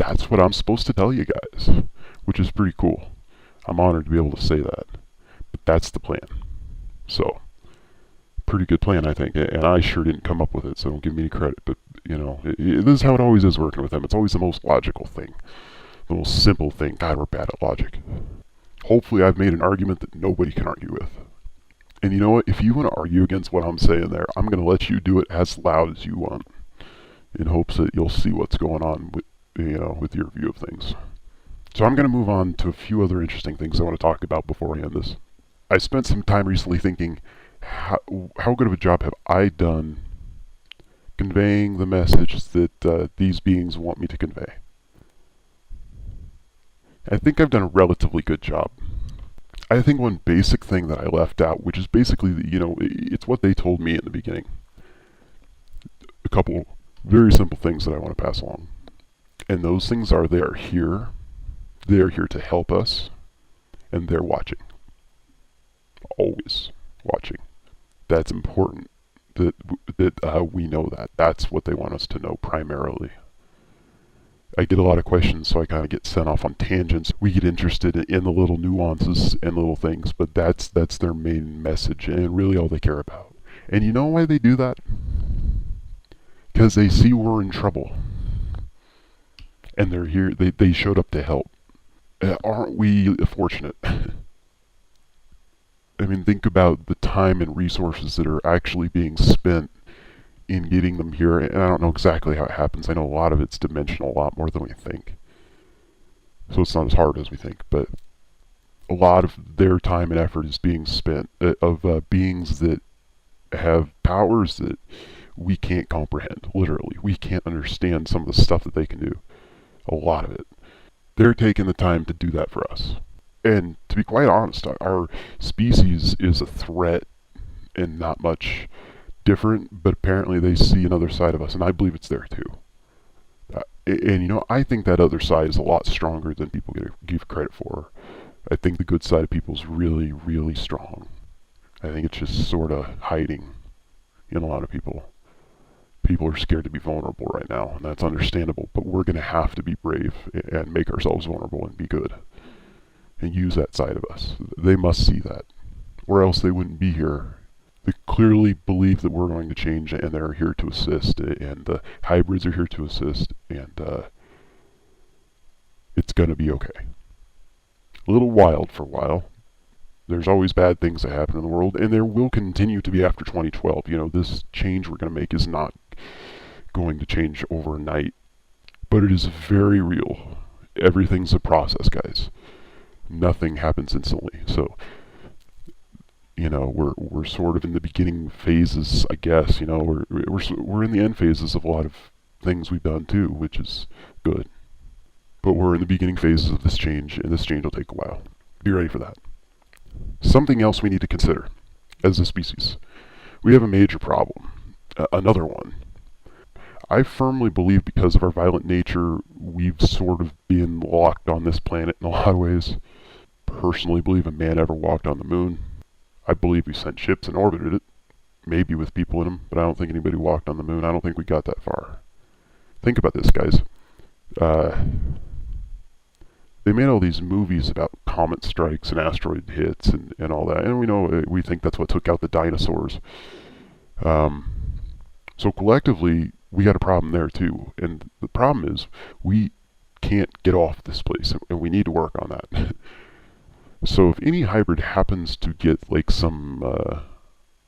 that's what I'm supposed to tell you guys, which is pretty cool. I'm honored to be able to say that. But that's the plan. So, pretty good plan, I think. And I sure didn't come up with it, so don't give me any credit. But, this is how it always is working with them. It's always the most logical thing. The most simple thing. God, we're bad at logic. Hopefully I've made an argument that nobody can argue with. And you know what? If you want to argue against what I'm saying there, I'm going to let you do it as loud as you want, in hopes that you'll see what's going on with your view of things. So I'm going to move on to a few other interesting things I want to talk about before I end this. I spent some time recently thinking, how good of a job have I done conveying the message that these beings want me to convey? I think I've done a relatively good job. I think one basic thing that I left out, which is basically, it's what they told me in the beginning. A couple very simple things that I want to pass along. And those things are, they are here to help us, and they're watching. Always watching. That's important that we know that. That's what they want us to know primarily. I get a lot of questions, so I kind of get sent off on tangents. We get interested in the little nuances and little things, but that's their main message, and really all they care about. And you know why they do that? Because they see we're in trouble. And they're here, they showed up to help. Aren't we fortunate? I mean, think about the time and resources that are actually being spent in getting them here, and I don't know exactly how it happens. I know a lot of it's dimensional, a lot more than we think. So it's not as hard as we think, but a lot of their time and effort is being spent of beings that have powers that we can't comprehend, literally. We can't understand some of the stuff that they can do. A lot of it. They're taking the time to do that for us. And to be quite honest, our species is a threat and not much different, but apparently they see another side of us, and I believe it's there too. And I think that other side is a lot stronger than people give credit for. I think the good side of people is really, really strong. I think it's just sort of hiding in a lot of people. People are scared to be vulnerable right now, and that's understandable, but we're going to have to be brave and make ourselves vulnerable and be good. And use that side of us. They must see that, or else they wouldn't be here. They clearly believe that we're going to change, and they're here to assist, and the hybrids are here to assist, and it's going to be okay. A little wild for a while. There's always bad things that happen in the world, and there will continue to be after 2012. This change we're going to make is not going to change overnight, but it is very real. Everything's a process, guys. Nothing happens instantly, so we're sort of in the beginning phases, I guess. We're in the end phases of a lot of things we've done too, which is good. But we're in the beginning phases of this change, and this change will take a while. Be ready for that. Something else we need to consider as a species. We have a major problem. Another one. I firmly believe because of our violent nature, we've sort of been locked on this planet in a lot of ways. Personally believe a man ever walked on the moon. I believe we sent ships and orbited it, maybe with people in them, but I don't think anybody walked on the moon. I don't think we got that far. Think about this, guys. They made all these movies about comet strikes and asteroid hits and all that, and we think that's what took out the dinosaurs. So collectively, we got a problem there too, and the problem is we can't get off this place, and we need to work on that. So if any hybrid happens to get like some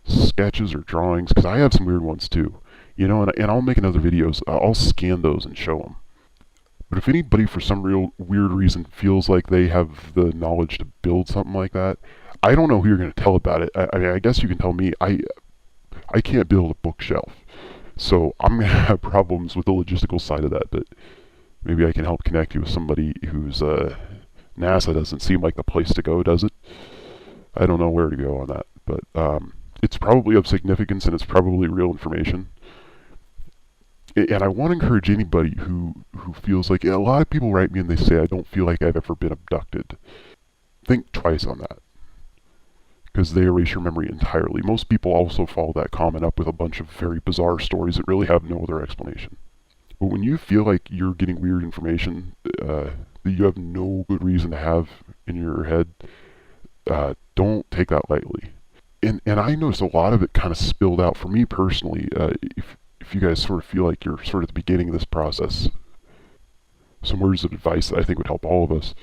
sketches or drawings, because I have some weird ones too, and I'll make another videos, I'll scan those and show them. But if anybody for some real weird reason feels like they have the knowledge to build something like that, I don't know who you're going to tell about it. I mean, I guess you can tell me. I can't build a bookshelf, so I'm going to have problems with the logistical side of that, but maybe I can help connect you with somebody who's NASA doesn't seem like the place to go, does it? I don't know where to go on that, but it's probably of significance, and it's probably real information. And I want to encourage anybody who feels like, a lot of people write me and they say, I don't feel like I've ever been abducted. Think twice on that, because they erase your memory entirely. Most people also follow that comment up with a bunch of very bizarre stories that really have no other explanation. But when you feel like you're getting weird information that you have no good reason to have in your head, don't take that lightly. And I noticed a lot of it kind of spilled out for me personally. If you guys sort of feel like you're sort of at the beginning of this process, some words of advice that I think would help all of us.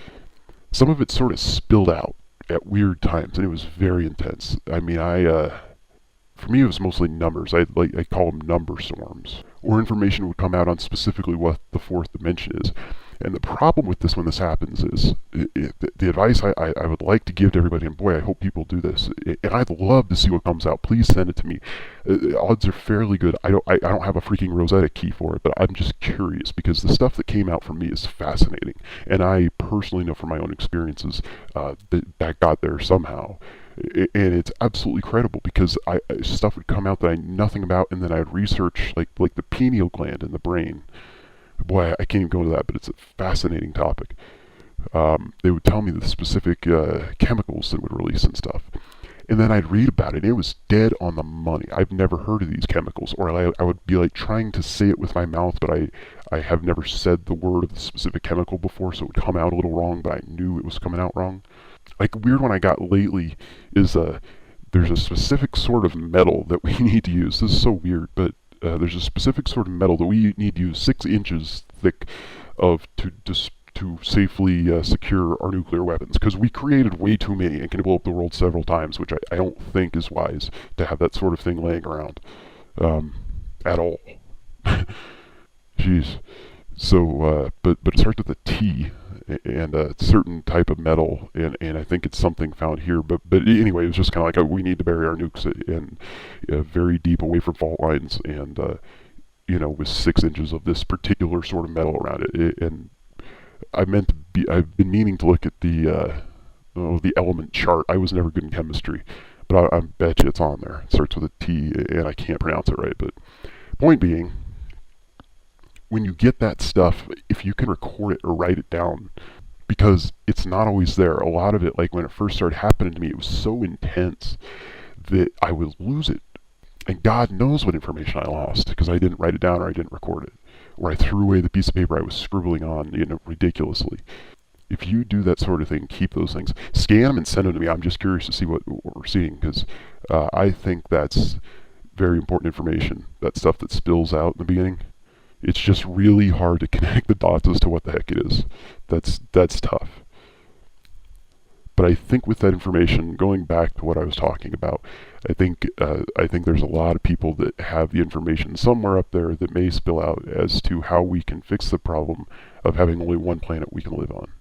Some of it sort of spilled out at weird times, and it was very intense. I mean, for me, it was mostly numbers. I call them number storms, or information would come out on specifically what the fourth dimension is. And the problem with this when this happens is the advice I would like to give to everybody, and boy, I hope people do this. And I'd love to see what comes out. Please send it to me. Odds are fairly good. I don't have a freaking Rosetta key for it, but I'm just curious because the stuff that came out for me is fascinating, and I personally know from my own experiences that got there somehow. And it's absolutely credible because stuff would come out that I knew nothing about, and then I'd research like the pineal gland in the brain. Boy, I can't even go into that, but it's a fascinating topic. They would tell me the specific chemicals that would release and stuff. And then I'd read about it, and it was dead on the money. I've never heard of these chemicals, or I would be like trying to say it with my mouth, but I have never said the word of the specific chemical before, so it would come out a little wrong, but I knew it was coming out wrong. Like, a weird one I got lately is there's a specific sort of metal that we need to use. This is so weird, but there's a specific sort of metal that we need to use 6 inches thick of to safely secure our nuclear weapons, because we created way too many and can blow up the world several times, which I don't think is wise to have that sort of thing laying around at all. Jeez. So, but it starts with a T and a certain type of metal, and I think it's something found here. But anyway, it was just kind of like we need to bury our nukes in very deep away from fault lines, and with 6 inches of this particular sort of metal around it. And I've been meaning to look at the element chart. I was never good in chemistry, but I bet you it's on there. It starts with a T, and I can't pronounce it right. But point being, when you get that stuff, if you can record it or write it down, because it's not always there. A lot of it, like when it first started happening to me, it was so intense that I would lose it. And God knows what information I lost because I didn't write it down or I didn't record it. Or I threw away the piece of paper I was scribbling on, ridiculously. If you do that sort of thing, keep those things. Scan them and send them to me. I'm just curious to see what we're seeing, because I think that's very important information. That stuff that spills out in the beginning. It's just really hard to connect the dots as to what the heck it is. That's tough. But I think with that information, going back to what I was talking about, I think there's a lot of people that have the information somewhere up there that may spill out as to how we can fix the problem of having only one planet we can live on,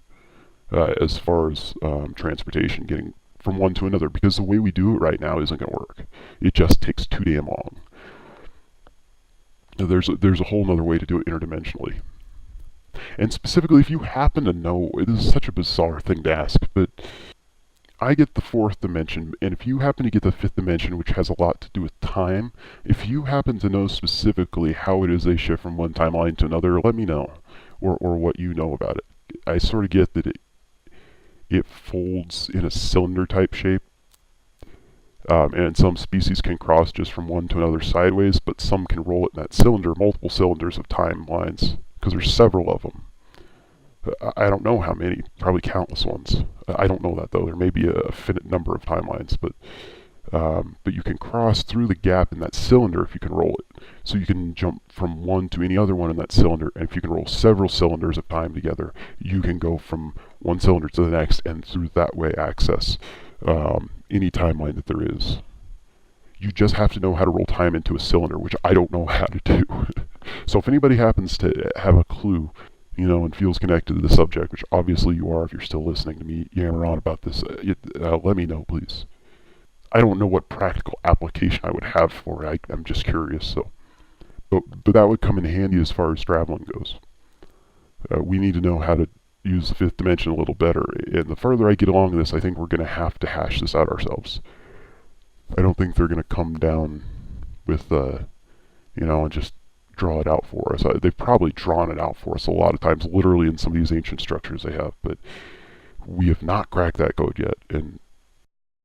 as far as transportation, getting from one to another. Because the way we do it right now isn't going to work. It just takes too damn long. There's a whole other way to do it interdimensionally. And specifically, if you happen to know, this is such a bizarre thing to ask, but I get the 4th dimension, and if you happen to get the 5th dimension, which has a lot to do with time, if you happen to know specifically how it is they shift from one timeline to another, let me know, or what you know about it. I sort of get that it folds in a cylinder type shape, and some species can cross just from one to another sideways, but some can roll it in that cylinder, multiple cylinders of timelines, because there's several of them. I don't know how many, probably countless ones. I don't know that, though. There may be a finite number of timelines, but you can cross through the gap in that cylinder if you can roll it. So you can jump from one to any other one in that cylinder, and if you can roll several cylinders of time together, you can go from one cylinder to the next, and through that way access any timeline that there is. You just have to know how to roll time into a cylinder, which I don't know how to do. So if anybody happens to have a clue, and feels connected to the subject, which obviously you are if you're still listening to me yammer on about this, let me know, please. I don't know what practical application I would have for it. I'm just curious. So, but that would come in handy as far as traveling goes. We need to know how to use the 5th dimension a little better. And the further I get along in this, I think we're going to have to hash this out ourselves. I don't think they're going to come down with, and just draw it out for us. They've probably drawn it out for us a lot of times, literally in some of these ancient structures they have, but we have not cracked that code yet. And